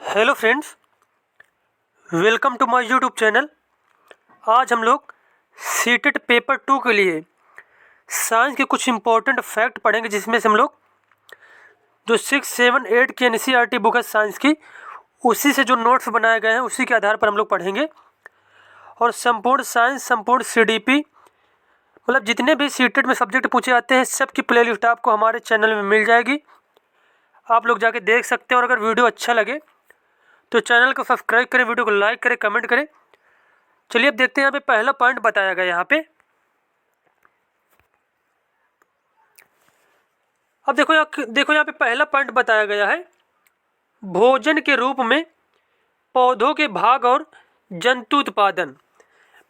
Hello friends, welcome to my YouTube channel. आज हम लोग सीटेट पेपर 2 के लिए साइंस के कुछ इम्पोर्टेंट फैक्ट पढ़ेंगे, जिसमें से हम लोग जो 6, 7, 8 की एनसीईआरटी बुक है साइंस की, उसी से जो नोट्स बनाए गए हैं उसी के आधार पर हम लोग पढ़ेंगे। और संपूर्ण साइंस, संपूर्ण सीडीपी, मतलब जितने भी सीटेट में सब्जेक्ट पूछे जाते हैं सब की प्लेलिस्ट आपको हमारे चैनल में मिल जाएगी। आप लोग जाके देख सकते हैं। और अगर वीडियो अच्छा लगे तो चैनल को सब्सक्राइब करें, वीडियो को लाइक करें, कमेंट करें। चलिए अब देखते हैं यहाँ पे पहला पॉइंट बताया गया यहाँ पे। अब देखो यहाँ पे पहला पॉइंट बताया गया है, भोजन के रूप में पौधों के भाग और जंतु उत्पादन।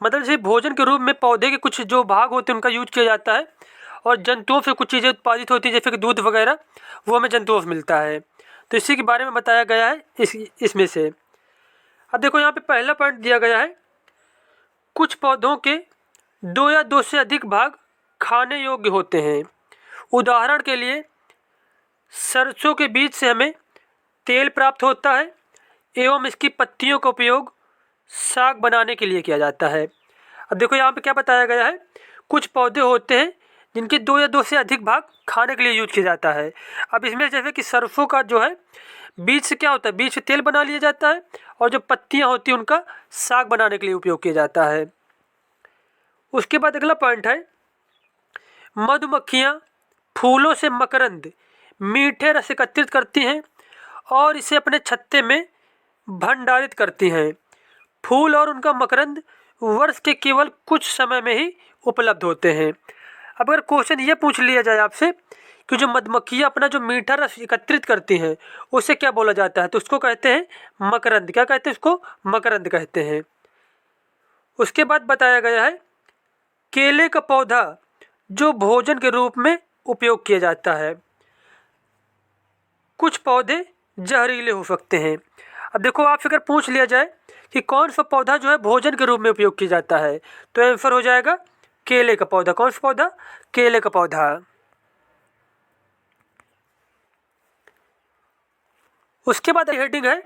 मतलब जैसे भोजन के रूप में पौधे के कुछ जो भाग होते हैं उनका यूज किया जाता है, और जंतुओं से कुछ चीज़ें उत्पादित होती है जैसे कि दूध वगैरह, वो हमें जंतुओं से मिलता है। तो इसी के बारे में बताया गया है इसमें से। अब देखो यहाँ पे पहला पॉइंट दिया गया है, कुछ पौधों के 2 या 2 से अधिक भाग खाने योग्य होते हैं। उदाहरण के लिए सरसों के बीज से हमें तेल प्राप्त होता है एवं इसकी पत्तियों का उपयोग साग बनाने के लिए किया जाता है। अब देखो यहाँ पे क्या बताया गया है, कुछ पौधे होते हैं जिनके 2 या 2 से अधिक भाग खाने के लिए यूज किया जाता है। अब इसमें जैसे कि सरसों का जो है बीज से क्या होता है, बीज से तेल बना लिया जाता है, और जो पत्तियां होती हैं उनका साग बनाने के लिए उपयोग किया जाता है। उसके बाद अगला पॉइंट है, मधुमक्खियां फूलों से मकरंद मीठे रस एकत्रित करती हैं और इसे अपने छत्ते में भंडारित करती हैं। फूल और उनका मकरंद वर्ष के केवल कुछ समय में ही उपलब्ध होते हैं। अब अगर क्वेश्चन ये पूछ लिया जाए आपसे कि जो मधुमक्खियाँ अपना जो मीठा रस एकत्रित करती हैं उसे क्या बोला जाता है, तो उसको कहते हैं मकरंद। क्या कहते हैं उसको? मकरंद कहते हैं। उसके बाद बताया गया है, केले का पौधा जो भोजन के रूप में उपयोग किया जाता है। कुछ पौधे जहरीले हो सकते हैं। अब देखो आपसे अगर पूछ लिया जाए कि कौन सा पौधा जो है भोजन के रूप में उपयोग किया जाता है, तो आंसर हो जाएगा केले का पौधा। कौन सा पौधा? केले का पौधा। उसके बाद हेडिंग है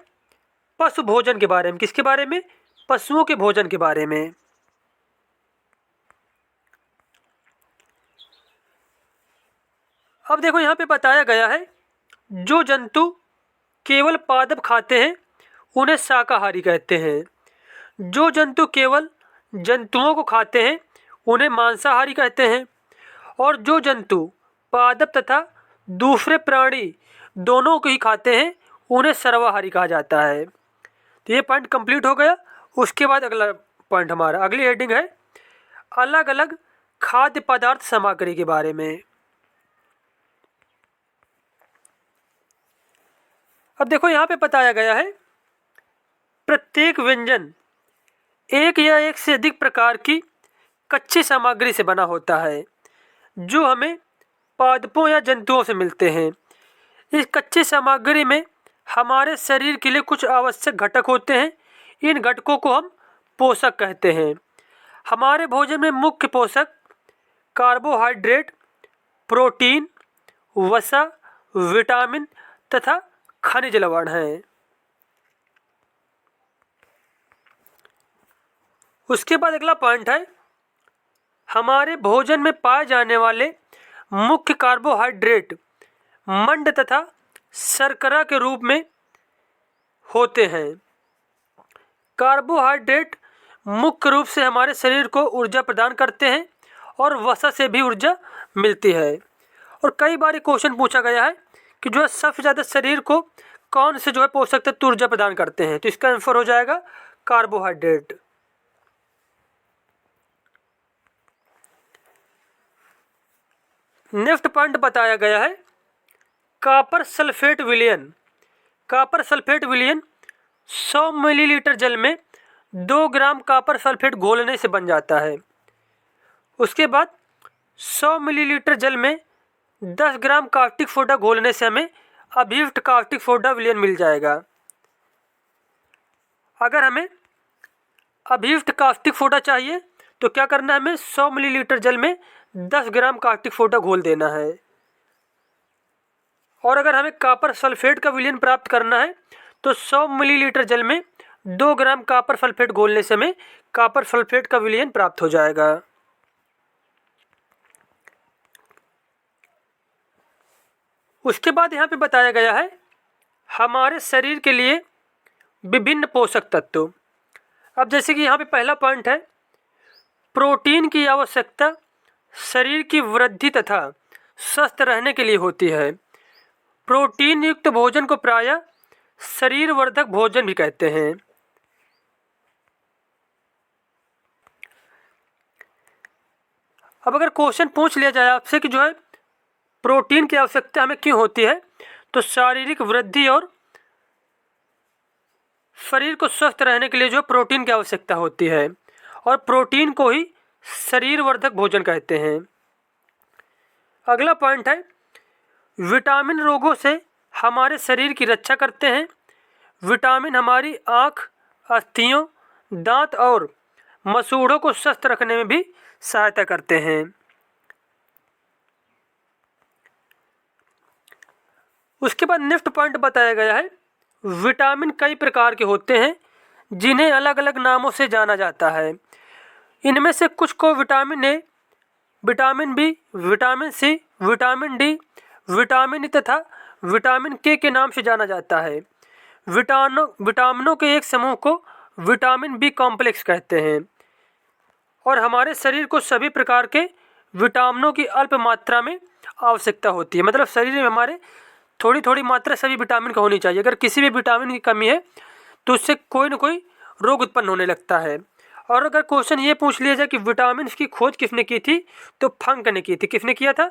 पशु भोजन के बारे में। किसके बारे में? पशुओं के भोजन के बारे में। अब देखो यहाँ पे बताया गया है, जो जंतु केवल पादप खाते हैं उन्हें शाकाहारी कहते हैं। जो जंतु केवल जंतुओं को खाते हैं उन्हें मांसाहारी कहते हैं। और जो जंतु पादप तथा दूसरे प्राणी दोनों को ही खाते हैं उन्हें सर्वाहारी कहा जाता है। तो ये पॉइंट कंप्लीट हो गया। उसके बाद अगला पॉइंट हमारा, अगली हेडिंग है अलग अलग खाद्य पदार्थ सामग्री के बारे में। अब देखो यहाँ पे बताया गया है, प्रत्येक व्यंजन एक या एक से अधिक प्रकार की कच्ची सामग्री से बना होता है जो हमें पादपों या जंतुओं से मिलते हैं। इस कच्ची सामग्री में हमारे शरीर के लिए कुछ आवश्यक घटक होते हैं। इन घटकों को हम पोषक कहते हैं। हमारे भोजन में मुख्य पोषक कार्बोहाइड्रेट, प्रोटीन, वसा, विटामिन तथा खनिज लवण हैं। उसके बाद अगला पॉइंट है, हमारे भोजन में पाए जाने वाले मुख्य कार्बोहाइड्रेट मंड तथा शर्करा के रूप में होते हैं। कार्बोहाइड्रेट मुख्य रूप से हमारे शरीर को ऊर्जा प्रदान करते हैं और वसा से भी ऊर्जा मिलती है। और कई बार क्वेश्चन पूछा गया है कि जो है सबसे ज़्यादा शरीर को कौन से जो है पोषक तत्व ऊर्जा प्रदान करते हैं, तो इसका आंसर हो जाएगा कार्बोहाइड्रेट। नेक्स्ट पॉइंट बताया गया है, कॉपर सल्फेट विलयन। कॉपर सल्फेट विलयन 100 मिलीलीटर जल में 2 ग्राम कॉपर सल्फेट घोलने से बन जाता है। उसके बाद 100 मिलीलीटर जल में 10 ग्राम कास्टिक सोडा घोलने से हमें अभियुक्त कास्टिक सोडा विलयन मिल जाएगा। अगर हमें अभियुक्त कास्टिक सोडा चाहिए तो क्या करना है, हमें 100 मिलीलीटर जल में 10 ग्राम कास्टिक सोडा घोल देना है। और अगर हमें कॉपर सल्फेट का विलयन प्राप्त करना है तो 100 मिलीलीटर जल में 2 ग्राम कॉपर सल्फेट घोलने से हमें कॉपर सल्फेट का विलयन प्राप्त हो जाएगा। उसके बाद यहाँ पे बताया गया है हमारे शरीर के लिए विभिन्न पोषक तत्व। अब जैसे कि यहाँ पे पहला पॉइंट है, प्रोटीन की आवश्यकता शरीर की वृद्धि तथा स्वस्थ रहने के लिए होती है। प्रोटीन युक्त भोजन को प्रायः शरीर वर्धक भोजन भी कहते हैं। अब अगर क्वेश्चन पूछ लिया जाए आपसे कि जो है प्रोटीन की आवश्यकता हमें क्यों होती है, तो शारीरिक वृद्धि और शरीर को स्वस्थ रहने के लिए जो प्रोटीन की आवश्यकता होती है, और प्रोटीन को ही शरीर वर्धक भोजन कहते हैं। अगला पॉइंट है, विटामिन रोगों से हमारे शरीर की रक्षा करते हैं। विटामिन हमारी आँख, अस्थियों, दांत और मसूड़ों को स्वस्थ रखने में भी सहायता करते हैं। उसके बाद नेक्स्ट पॉइंट बताया गया है, विटामिन कई प्रकार के होते हैं जिन्हें अलग अलग नामों से जाना जाता है। इनमें से कुछ को vitamin A, vitamin B, vitamin C, vitamin D, vitamin E तथा विटामिन के नाम से जाना जाता है। विटामिनों के एक समूह को विटामिन बी कॉम्प्लेक्स कहते हैं, और हमारे शरीर को सभी प्रकार के विटामिनों की अल्प मात्रा में आवश्यकता होती है। मतलब शरीर में हमारे थोड़ी थोड़ी मात्रा सभी विटामिन का होनी चाहिए। अगर किसी भी विटामिन की कमी है तो उससे कोई ना कोई रोग उत्पन्न होने लगता है। और अगर क्वेश्चन ये पूछ लिया जाए कि विटामिन की खोज किसने की थी, तो फंक ने की थी। किसने किया था?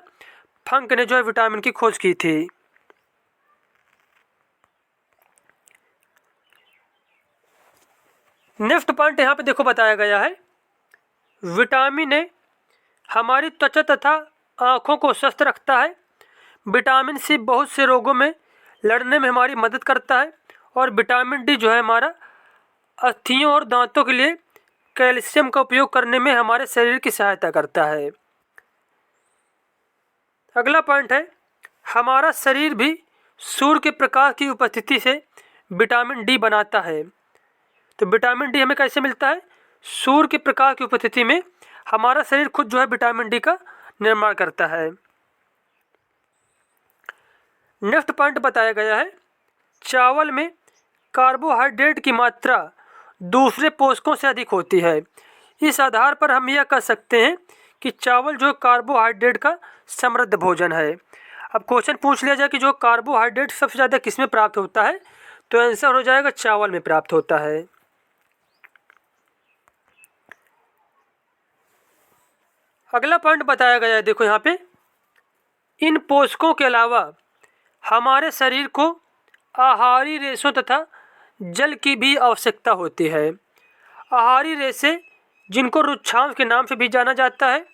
फंक ने जो है विटामिन की खोज की थी। नेक्स्ट पॉइंट यहाँ पे देखो बताया गया है, विटामिन ए हमारी त्वचा तथा आँखों को स्वस्थ रखता है। विटामिन सी बहुत से रोगों में लड़ने में हमारी मदद करता है। और विटामिन डी जो है हमारा अस्थियों और दांतों के लिए कैल्शियम का उपयोग करने में हमारे शरीर की सहायता करता है। अगला पॉइंट है, हमारा शरीर भी सूर्य के प्रकाश की उपस्थिति से विटामिन डी बनाता है। तो विटामिन डी हमें कैसे मिलता है? सूर्य के प्रकाश की उपस्थिति में हमारा शरीर खुद जो है विटामिन डी का निर्माण करता है। नेक्स्ट पॉइंट बताया गया है, चावल में कार्बोहाइड्रेट की मात्रा दूसरे पोषकों से अधिक होती है। इस आधार पर हम यह कह सकते हैं कि चावल जो कार्बोहाइड्रेट का समृद्ध भोजन है। अब क्वेश्चन पूछ लिया जाए कि जो कार्बोहाइड्रेट सबसे ज़्यादा किस में प्राप्त होता है, तो आंसर हो जाएगा चावल में प्राप्त होता है। अगला पॉइंट बताया गया है, देखो यहाँ पे, इन पोषकों के अलावा हमारे शरीर को आहारी रेशों तथा जल की भी आवश्यकता होती है। आहारी रेशे, जिनको रुक्षांश के नाम से भी जाना जाता है,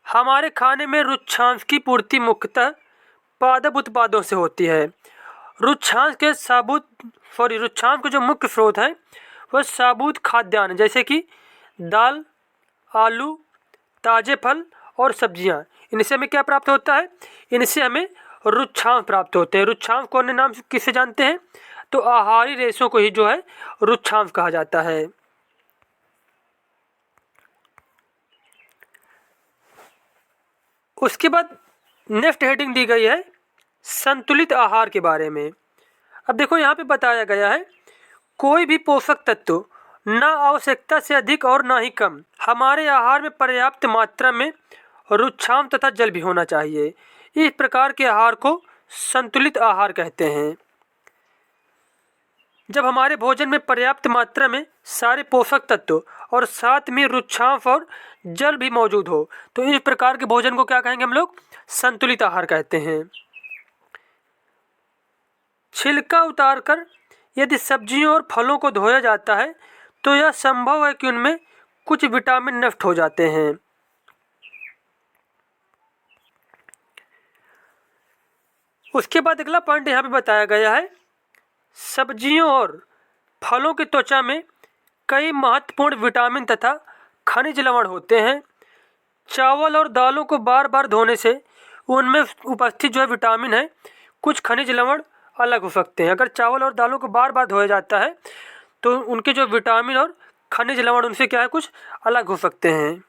हमारे खाने में रुक्षांश की पूर्ति मुख्यतः पादप उत्पादों से होती है। रुक्षांश के जो मुख्य स्रोत हैं वह साबुत खाद्यान्न जैसे कि दाल, आलू, ताजे फल और सब्जियां, इनसे हमें क्या प्राप्त होता है? इनसे हमें रुक्षांश प्राप्त होते हैं। रुक्षांश को अन्य नाम किससे जानते हैं? तो आहारी रेशों को ही जो है रुक्षांश कहा जाता है। उसके बाद नेक्स्ट हेडिंग दी गई है संतुलित आहार के बारे में। अब देखो यहाँ पे बताया गया है, कोई भी पोषक तत्व न आवश्यकता से अधिक और न ही कम, हमारे आहार में पर्याप्त मात्रा में रुक्षांश तथा जल भी होना चाहिए। इस प्रकार के आहार को संतुलित आहार कहते हैं। जब हमारे भोजन में पर्याप्त मात्रा में सारे पोषक तत्व और साथ में रुक्षांश और जल भी मौजूद हो, तो इस प्रकार के भोजन को क्या कहेंगे हम लोग? संतुलित आहार कहते हैं। छिलका उतारकर यदि सब्जियों और फलों को धोया जाता है तो यह संभव है कि उनमें कुछ विटामिन नष्ट हो जाते हैं। उसके बाद अगला पॉइंट यहाँ पे बताया गया है, सब्जियों और फलों की त्वचा में कई महत्वपूर्ण विटामिन तथा खनिज लवण होते हैं। चावल और दालों को बार बार धोने से उनमें उपस्थित जो है विटामिन है, कुछ खनिज लवण अलग हो सकते हैं। अगर चावल और दालों को बार बार धोया जाता है तो उनके जो विटामिन और खनिज लवण उनसे क्या है कुछ अलग हो सकते हैं।